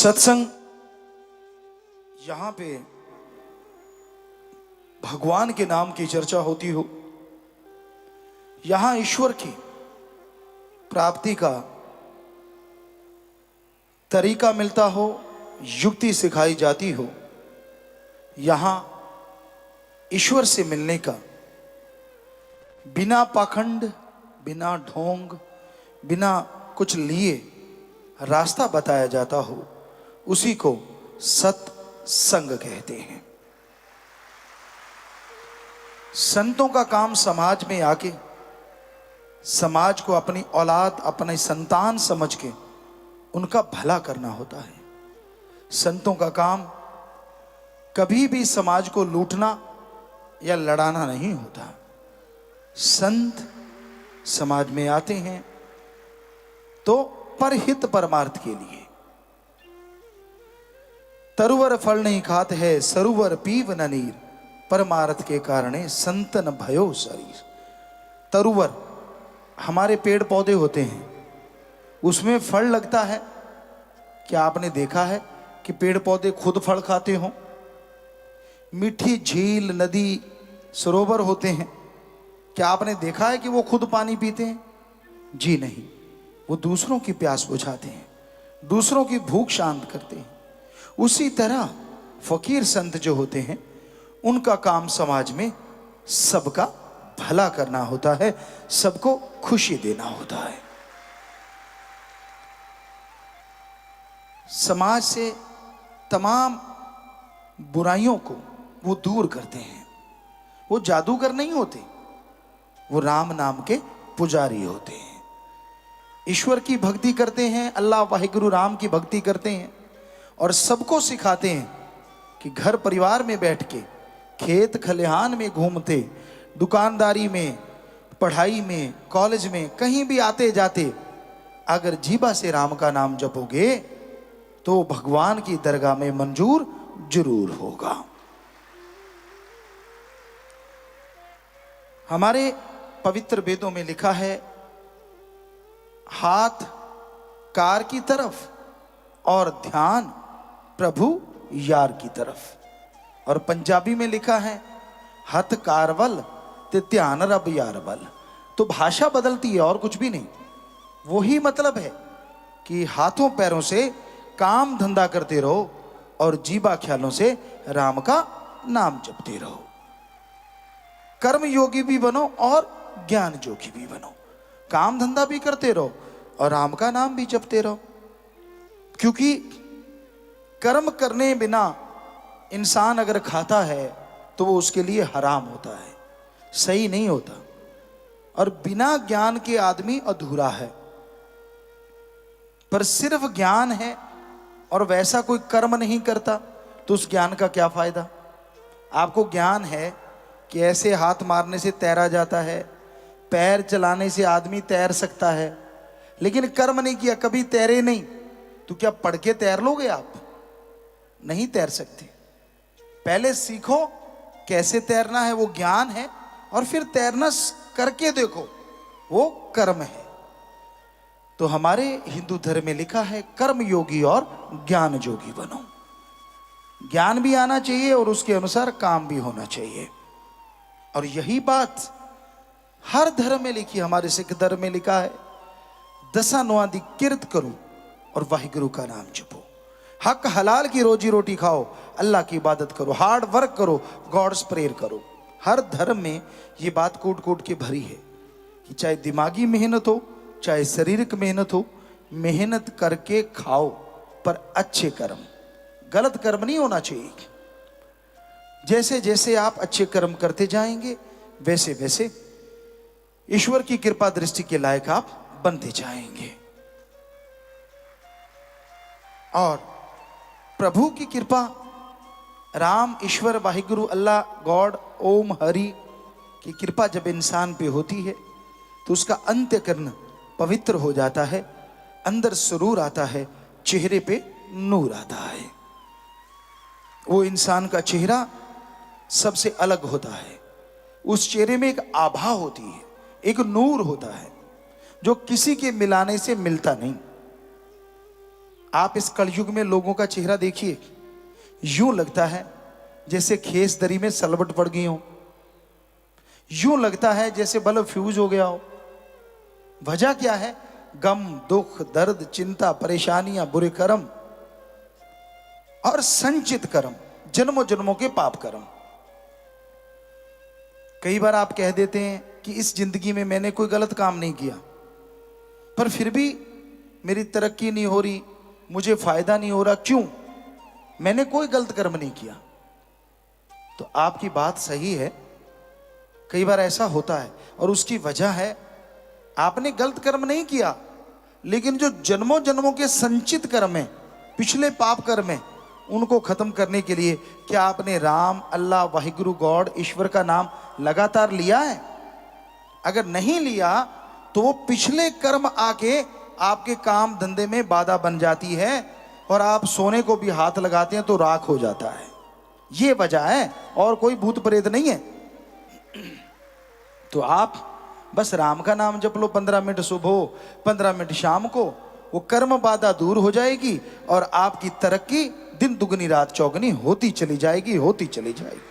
सत्संग यहां पे भगवान के नाम की चर्चा होती हो, यहां ईश्वर की प्राप्ति का तरीका मिलता हो, युक्ति सिखाई जाती हो, यहां ईश्वर से मिलने का बिना पाखंड, बिना ढोंग, बिना कुछ लिए रास्ता बताया जाता हो, उसी को सत्संग कहते हैं। संतों का काम समाज में आके समाज को अपनी औलाद, अपने संतान समझ के उनका भला करना होता है। संतों का काम कभी भी समाज को लूटना या लड़ाना नहीं होता। संत समाज में आते हैं तो परहित परमार्थ के लिए। तरुवर फल नहीं खात है, सरुवर पीव न नीर, परमार्थ के कारणे संतन भयो शरीर। तरुवर हमारे पेड़ पौधे होते हैं, उसमें फल लगता है। क्या आपने देखा है कि पेड़ पौधे खुद फल खाते हों? मीठी झील, नदी, सरोवर होते हैं, क्या आपने देखा है कि वो खुद पानी पीते हैं? जी नहीं, वो दूसरों की प्यास बुझाते हैं, दूसरों की भूख शांत करते हैं। उसी तरह फकीर संत जो होते हैं, उनका काम समाज में सबका भला करना होता है, सबको खुशी देना होता है। समाज से तमाम बुराइयों को वो दूर करते हैं। वो जादूगर नहीं होते, वो राम नाम के पुजारी होते हैं। ईश्वर की भक्ति करते हैं, अल्लाह वाहिगुरु राम की भक्ति करते हैं और सबको सिखाते हैं कि घर परिवार में बैठ के, खेत खलिहान में घूमते, दुकानदारी में, पढ़ाई में, कॉलेज में, कहीं भी आते जाते अगर जीभा से राम का नाम जपोगे तो भगवान की दरगाह में मंजूर जरूर होगा। हमारे पवित्र वेदों में लिखा है, हाथ कार की तरफ और ध्यान प्रभु यार की तरफ। और पंजाबी में लिखा है, हथ कारवल ते ध्यान रब यार बल। तो भाषा बदलती है और कुछ भी नहीं। वही मतलब है कि हाथों पैरों से काम धंधा करते रहो और जीवा ख्यालों से राम का नाम जपते रहो। कर्म योगी भी बनो और ज्ञान जोगी भी बनो। काम धंधा भी करते रहो और राम का नाम भी जपते रहो। क्योंकि कर्म करने बिना इंसान अगर खाता है तो वो उसके लिए हराम होता है, सही नहीं होता। और बिना ज्ञान के आदमी अधूरा है। पर सिर्फ ज्ञान है और वैसा कोई कर्म नहीं करता तो उस ज्ञान का क्या फायदा? आपको ज्ञान है कि ऐसे हाथ मारने से तैरा जाता है, पैर चलाने से आदमी तैर सकता है, लेकिन कर्म नहीं किया, कभी तैरे नहीं, तो क्या पढ़ के तैर लोगे आप? नहीं तैर सकते। पहले सीखो कैसे तैरना है, वो ज्ञान है, और फिर तैरना करके देखो, वो कर्म है। तो हमारे हिंदू धर्म में लिखा है, कर्म योगी और ज्ञान जोगी बनो। ज्ञान भी आना चाहिए और उसके अनुसार काम भी होना चाहिए। और यही बात हर धर्म में लिखी। हमारे सिख धर्म में लिखा है, दसा नुआ दी किरत करो और वाहिगुरु का नाम जपो। हक हलाल की रोजी रोटी खाओ, अल्लाह की इबादत करो, हार्ड वर्क करो, गॉड्स प्रेयर करो। हर धर्म में ये बात कूट कूट के भरी है कि चाहे दिमागी मेहनत हो, चाहे शारीरिक मेहनत हो, मेहनत करके खाओ, पर अच्छे कर्म, गलत कर्म नहीं होना चाहिए। जैसे जैसे आप अच्छे कर्म करते जाएंगे वैसे वैसे ईश्वर की कृपा दृष्टि के लायक आप बनते जाएंगे। और प्रभु की कृपा, राम, ईश्वर, वाहिगुरु, अल्लाह, गॉड, ओम, हरि की कृपा जब इंसान पे होती है तो उसका अंत्यकरण पवित्र हो जाता है, अंदर सुरूर आता है, चेहरे पे नूर आता है। वो इंसान का चेहरा सबसे अलग होता है। उस चेहरे में एक आभा होती है, एक नूर होता है जो किसी के मिलाने से मिलता नहीं। आप इस कलयुग में लोगों का चेहरा देखिए, यूं लगता है जैसे खेस दरी में सलवट पड़ गई हो, यूं लगता है जैसे बल्ब फ्यूज हो गया हो। वजह क्या है? गम, दुख, दर्द, चिंता, परेशानियां, बुरे कर्म और संचित कर्म, जन्मों जन्मों के पाप कर्म। कई बार आप कह देते हैं कि इस जिंदगी में मैंने कोई गलत काम नहीं किया, पर फिर भी मेरी तरक्की नहीं हो रही, मुझे फायदा नहीं हो रहा। क्यों? मैंने कोई गलत कर्म नहीं किया। तो आपकी बात सही है, कई बार ऐसा होता है, और उसकी वजह है आपने गलत कर्म नहीं किया, लेकिन जो जन्मों जन्मों के संचित कर्म है, पिछले पाप कर्म है, उनको खत्म करने के लिए क्या आपने राम, अल्लाह, वाहिगुरु, गॉड, ईश्वर का नाम लगातार लिया है? अगर नहीं लिया तो वो पिछले कर्म आके आपके काम धंधे में बाधा बन जाती है, और आप सोने को भी हाथ लगाते हैं तो राख हो जाता है। ये वजह है, और कोई भूत प्रेत नहीं है। तो आप बस राम का नाम जप लो, 15 मिनट सुबह, 15 मिनट शाम को, वो कर्म बाधा दूर हो जाएगी और आपकी तरक्की दिन दुगनी रात चौगनी होती चली जाएगी, होती चली जाएगी।